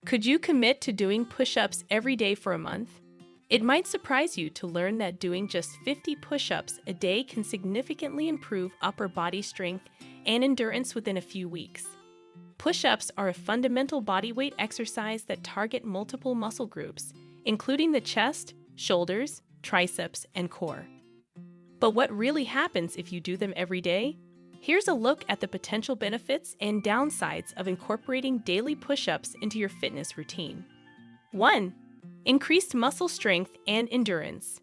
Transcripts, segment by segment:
Could you commit to doing push-ups every day for a month? It might surprise you to learn that doing just 50 push-ups a day can significantly improve upper body strength and endurance within a few weeks. Push-ups are a fundamental bodyweight exercise that target multiple muscle groups, including the chest, shoulders, triceps, and core. But what really happens if you do them every day? Here's a look at the potential benefits and downsides of incorporating daily push-ups into your fitness routine. 1. Increased muscle strength and endurance.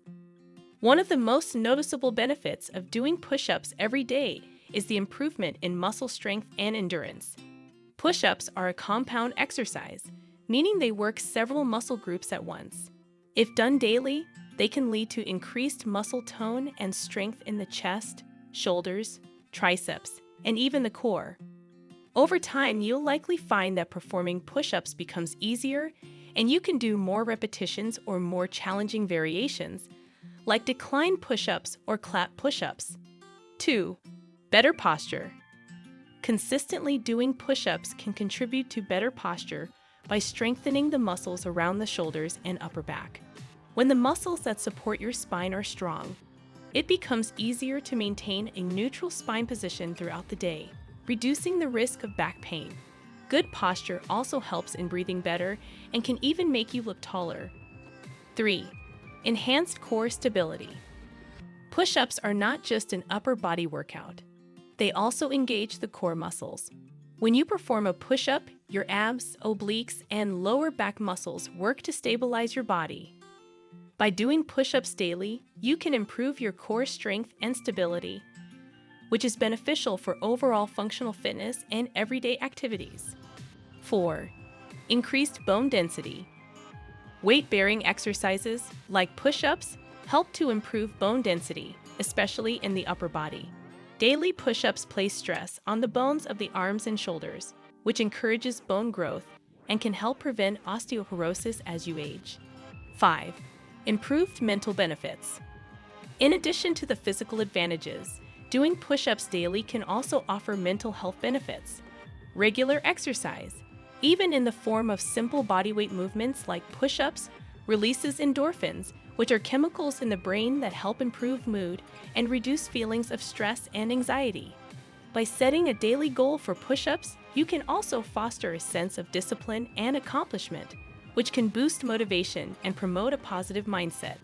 One of the most noticeable benefits of doing push-ups every day is the improvement in muscle strength and endurance. Push-ups are a compound exercise, meaning they work several muscle groups at once. If done daily, they can lead to increased muscle tone and strength in the chest, shoulders, triceps, and even the core. Over time, you'll likely find that performing push-ups becomes easier and you can do more repetitions or more challenging variations, like decline push-ups or clap push-ups. 2. Better posture. Consistently doing push-ups can contribute to better posture by strengthening the muscles around the shoulders and upper back. When the muscles that support your spine are strong, it becomes easier to maintain a neutral spine position throughout the day, reducing the risk of back pain. Good posture also helps in breathing better and can even make you look taller. 3. Enhanced core stability. Push-ups are not just an upper body workout. They also engage the core muscles. When you perform a push-up, your abs, obliques, and lower back muscles work to stabilize your body. By doing push-ups daily, you can improve your core strength and stability, which is beneficial for overall functional fitness and everyday activities. 4. Increased bone density. Weight-bearing exercises, like push-ups, help to improve bone density, especially in the upper body. Daily push-ups place stress on the bones of the arms and shoulders, which encourages bone growth and can help prevent osteoporosis as you age. 5. Improved mental benefits. In addition to the physical advantages, doing push-ups daily can also offer mental health benefits. Regular exercise, even in the form of simple bodyweight movements like push-ups, releases endorphins, which are chemicals in the brain that help improve mood and reduce feelings of stress and anxiety. By setting a daily goal for push-ups, you can also foster a sense of discipline and accomplishment, which can boost motivation and promote a positive mindset.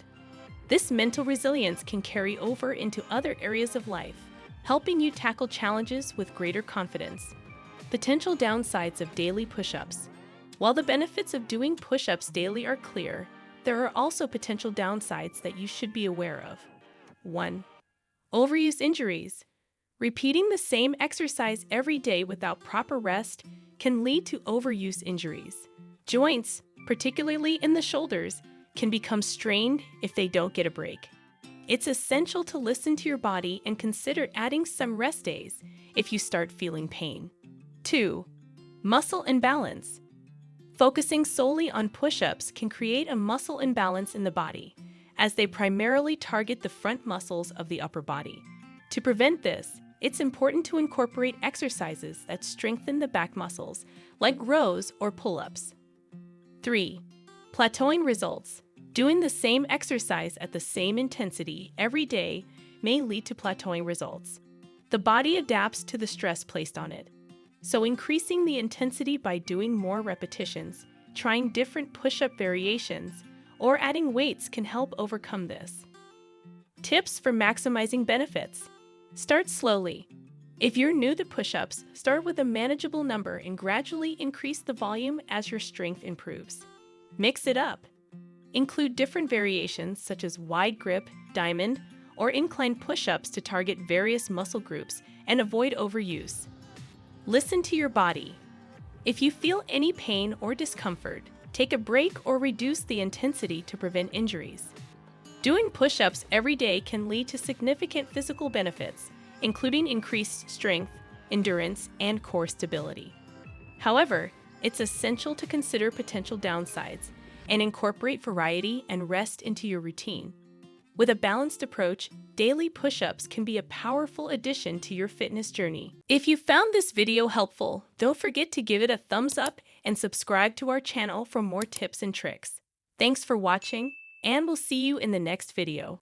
This mental resilience can carry over into other areas of life, helping you tackle challenges with greater confidence. Potential downsides of daily push-ups. While the benefits of doing push-ups daily are clear, there are also potential downsides that you should be aware of. 1. Overuse injuries. Repeating the same exercise every day without proper rest can lead to overuse injuries. Joints, particularly in the shoulders, can become strained if they don't get a break. It's essential to listen to your body and consider adding some rest days if you start feeling pain. 2. Muscle imbalance. Focusing solely on push-ups can create a muscle imbalance in the body, as they primarily target the front muscles of the upper body. To prevent this, it's important to incorporate exercises that strengthen the back muscles, like rows or pull-ups. 3. Plateauing results. Doing the same exercise at the same intensity every day may lead to plateauing results. The body adapts to the stress placed on it. So increasing the intensity by doing more repetitions, trying different push-up variations, or adding weights can help overcome this. Tips for maximizing benefits. Start slowly. If you're new to push-ups, start with a manageable number and gradually increase the volume as your strength improves. Mix it up. Include different variations such as wide grip, diamond, or incline push-ups to target various muscle groups and avoid overuse. Listen to your body. If you feel any pain or discomfort, take a break or reduce the intensity to prevent injuries. Doing push-ups every day can lead to significant physical benefits, including increased strength, endurance, and core stability. However, it's essential to consider potential downsides and incorporate variety and rest into your routine. With a balanced approach, daily push-ups can be a powerful addition to your fitness journey. If you found this video helpful, don't forget to give it a thumbs up and subscribe to our channel for more tips and tricks. Thanks for watching, and we'll see you in the next video.